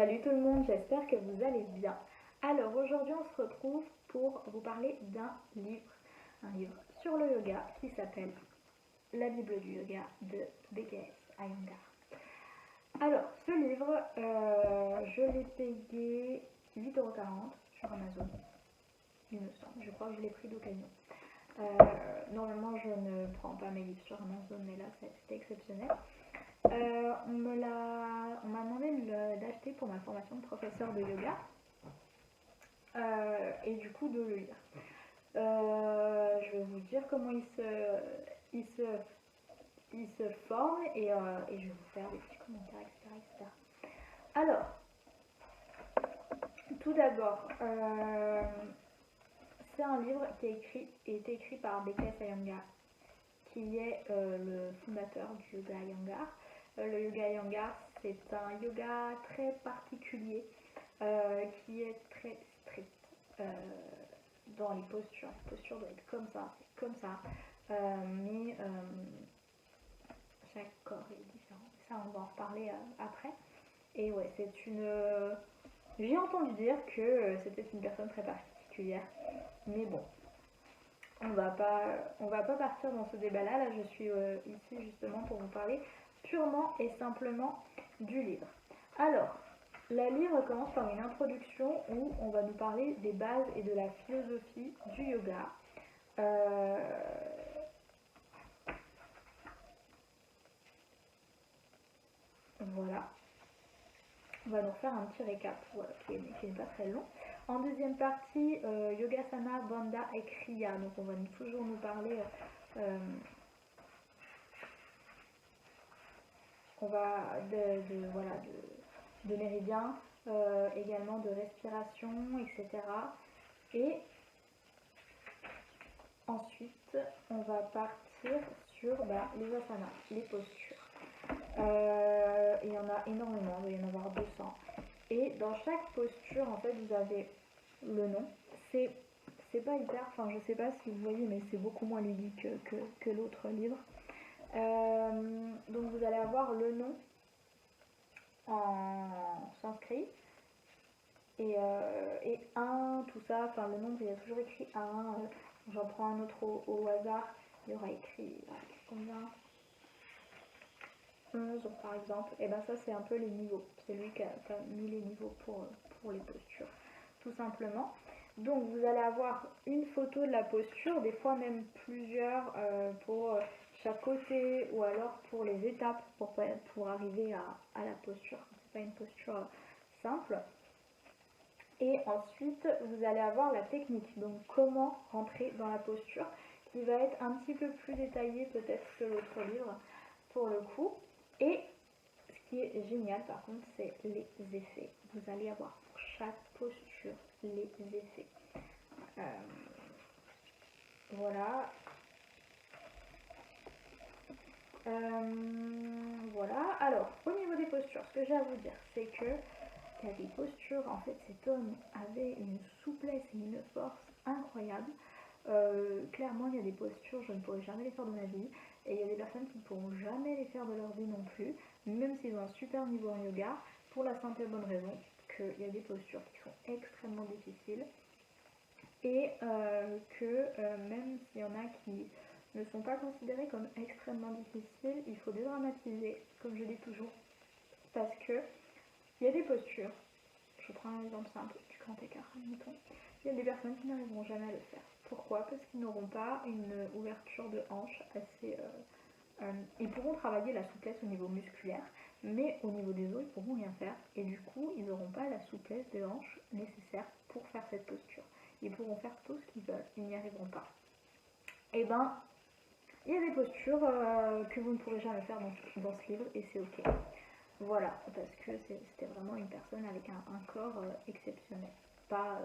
Salut tout le monde, j'espère que vous allez bien. Alors aujourd'hui on se retrouve pour vous parler d'un livre, un livre sur le yoga qui s'appelle La Bible du yoga de BKS Iyengar. Alors ce livre, je l'ai payé 8,40 € sur Amazon, il me semble, je crois que je l'ai pris d'occasion. Normalement je ne prends pas mes livres sur Amazon, mais là c'était exceptionnel. On m'a demandé d'acheter pour ma formation de professeur de yoga et du coup de le lire. Je vais vous dire comment il se forme et je vais vous faire des petits commentaires, etc. Alors, tout d'abord, c'est un livre qui a été écrit par BKS Iyengar, qui est le fondateur du yoga Iyengar. Le yoga Iyengar, c'est un yoga très particulier qui est très strict dans les postures. Les postures doivent être comme ça, mais chaque corps est différent. Ça, on va en reparler après. Et ouais, j'ai entendu dire que c'était une personne très particulière, mais bon. On va pas partir dans ce débat-là. Là, je suis ici justement pour vous parler purement et simplement du livre. Alors, le livre commence par une introduction où on va nous parler des bases et de la philosophie du yoga. Voilà. On va nous faire un petit récap qui n'est pas très long. En deuxième partie, Yogasana, Bandha et Kriya. Donc on va toujours nous parler de méridiens, également de respiration, etc. Et ensuite, on va partir sur les asanas, les postures. Il y en a énormément, il va y en avoir 200. Et dans chaque posture, en fait, vous avez le nom. C'est pas hyper, enfin je sais pas si vous voyez, mais c'est beaucoup moins ludique que l'autre livre. Donc vous allez avoir le nom en sanskrit et un, tout ça, enfin le nombre, il y a toujours écrit un. J'en prends un autre au hasard, il y aura écrit combien, 11 par exemple. Et ben ça c'est un peu les niveaux, c'est lui qui a mis les niveaux pour les postures, tout simplement. Donc vous allez avoir une photo de la posture, des fois même plusieurs pour chaque côté, ou alors pour les étapes pour arriver à la posture. C'est pas une posture simple. Et ensuite vous allez avoir la technique, donc comment rentrer dans la posture, qui va être un petit peu plus détaillée peut-être que l'autre livre pour le coup. Et ce qui est génial par contre, c'est les effets. Vous allez avoir pour chaque posture les effets. Voilà. Voilà. Alors, au niveau des postures, ce que j'ai à vous dire, c'est que il y a des postures, en fait, cet homme avait une souplesse et une force incroyable. Clairement, il y a des postures, je ne pourrais jamais les faire de ma vie, et il y a des personnes qui ne pourront jamais les faire de leur vie non plus, même s'ils ont un super niveau en yoga, pour la simple et bonne raison qu'il y a des postures qui sont extrêmement difficiles, et même s'il y en a qui ne sont pas considérées comme extrêmement difficiles, il faut dédramatiser, comme je dis toujours, parce que il y a des postures, je prends un exemple simple du grand écart, admettons, il y a des personnes qui n'arriveront jamais à le faire. Pourquoi? Parce qu'ils n'auront pas une ouverture de hanche assez... ils pourront travailler la souplesse au niveau musculaire, mais au niveau des os, ils pourront rien faire, et du coup, ils n'auront pas la souplesse de hanche nécessaire pour faire cette posture. Ils pourront faire tout ce qu'ils veulent, ils n'y arriveront pas. Et ben, il y a des postures que vous ne pourrez jamais faire dans ce livre, et c'est ok. Voilà, parce que c'était vraiment une personne avec un corps exceptionnel. Pas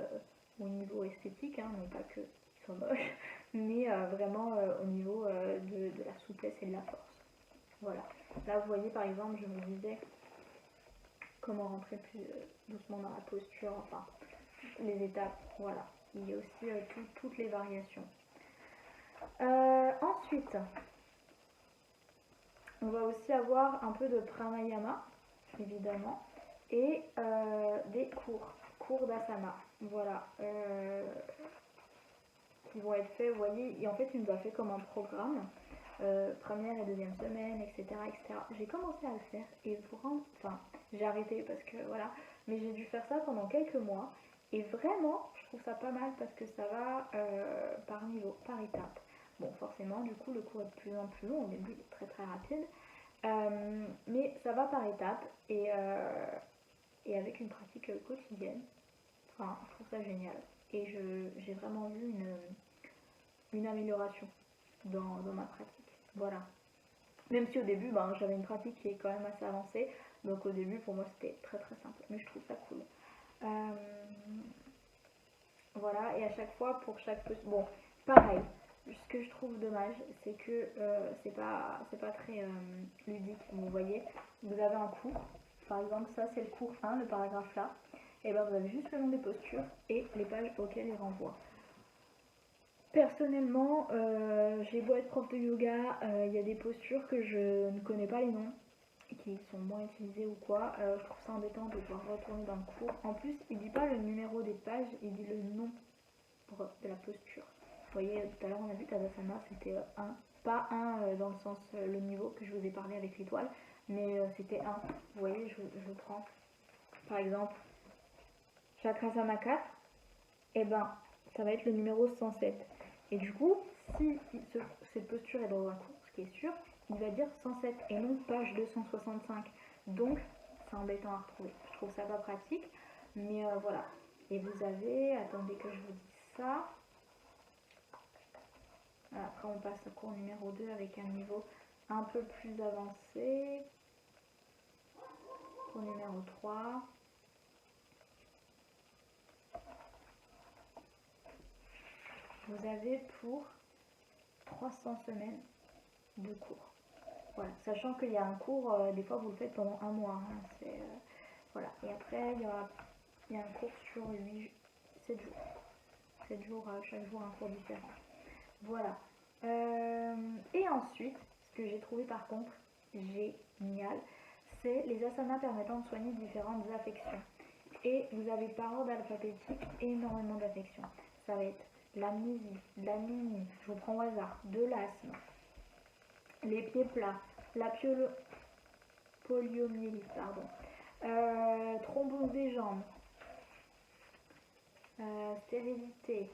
au niveau esthétique, hein, non pas qu'ils sont moches, mais vraiment au niveau de la souplesse et de la force. Voilà. Là, vous voyez, par exemple, je vous disais comment rentrer plus doucement dans la posture, enfin, les étapes, voilà. Il y a aussi toutes les variations. Ensuite, on va aussi avoir un peu de pranayama, évidemment. et des cours d'asana, voilà, qui vont être faits, vous voyez, et en fait il nous a fait comme un programme, première et deuxième semaine, etc., etc. J'ai commencé à le faire et vraiment, enfin j'ai arrêté parce que voilà, mais j'ai dû faire ça pendant quelques mois et vraiment je trouve ça pas mal parce que ça va par niveau, par étape. Bon, forcément du coup le cours est de plus en plus long, au début il est très très rapide, mais ça va par étapes et avec une pratique quotidienne. Enfin, je trouve ça génial. Et j'ai vraiment vu une amélioration dans ma pratique. Voilà. Même si au début, ben, j'avais une pratique qui est quand même assez avancée. Donc au début, pour moi, c'était très très simple. Mais je trouve ça cool. Voilà. Et à chaque fois, pour chaque... Bon, pareil. Ce que je trouve dommage, c'est que c'est pas très ludique. Vous voyez, vous avez un cours. Par exemple, ça, c'est le cours 1, le paragraphe là. Et ben vous avez juste le nom des postures et les pages auxquelles il renvoie. Personnellement, j'ai beau être prof de yoga, il y a des postures que je ne connais pas les noms, qui sont moins utilisées ou quoi. Je trouve ça embêtant de devoir retourner dans le cours. En plus, il dit pas le numéro des pages, il dit le nom de la posture. Vous voyez, tout à l'heure on a vu Tadasana, c'était 1. Pas 1 dans le sens le niveau que je vous ai parlé avec l'étoile, mais c'était 1. Vous voyez, je prends par exemple Chakrasana 4, et ben ça va être le numéro 107. Et du coup, si cette posture est dans un cours, ce qui est sûr, il va dire 107 et non page 265. Donc, c'est embêtant à retrouver. Je trouve ça pas pratique, mais voilà. Et vous avez, attendez que je vous dise ça. Après, on passe au cours numéro 2 avec un niveau un peu plus avancé. Cours numéro 3. Vous avez pour 300 semaines de cours. Voilà, sachant qu'il y a un cours, des fois vous le faites pendant un mois. Hein, voilà. Et après, il y a un cours sur 7 jours. 7 jours, chaque jour un cours différent. Voilà. Et ensuite, ce que j'ai trouvé par contre génial, c'est les asanas permettant de soigner différentes affections. Et vous avez par ordre alphabétique énormément d'affections. Ça va être l'amnésie, l'anémie, je vous prends au hasard, de l'asthme, les pieds plats, la poliomyélite, pardon, thrombose des jambes, stérilité,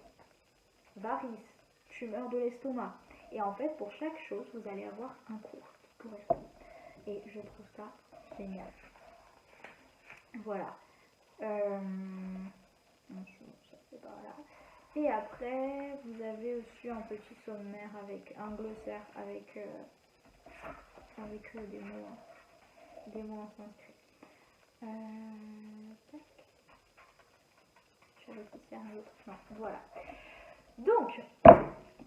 varices, tumeur de l'estomac. Et en fait, pour chaque chose, vous allez avoir un cours qui correspond. Et je trouve ça génial. Voilà. Et après, vous avez aussi un petit sommaire avec un glossaire avec des mots en sanskrit. J'avais aussi un autre. Non, voilà. Donc,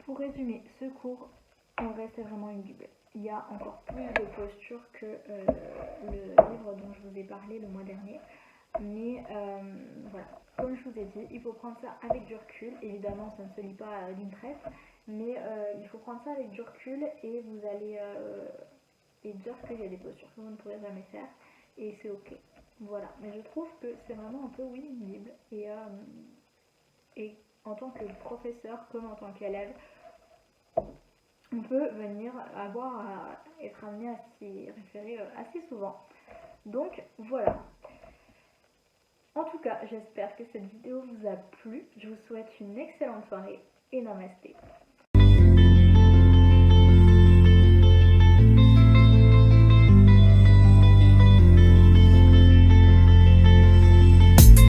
pour résumer, ce cours, en vrai, c'est vraiment une bible. Il y a encore plus de postures que le livre dont je vous ai parlé le mois dernier. Mais voilà, comme je vous ai dit, il faut prendre ça avec du recul. Évidemment, ça ne se lit pas d'une traite, mais il faut prendre ça avec du recul et vous allez et dire qu'il y a des postures que vous ne pourrez jamais faire et c'est ok. Voilà, mais je trouve que c'est vraiment un peu oui une bible et en tant que professeur comme en tant qu'élève, on peut venir avoir à être amené à s'y référer assez souvent. Donc voilà. En tout cas, j'espère que cette vidéo vous a plu. Je vous souhaite une excellente soirée et namasté.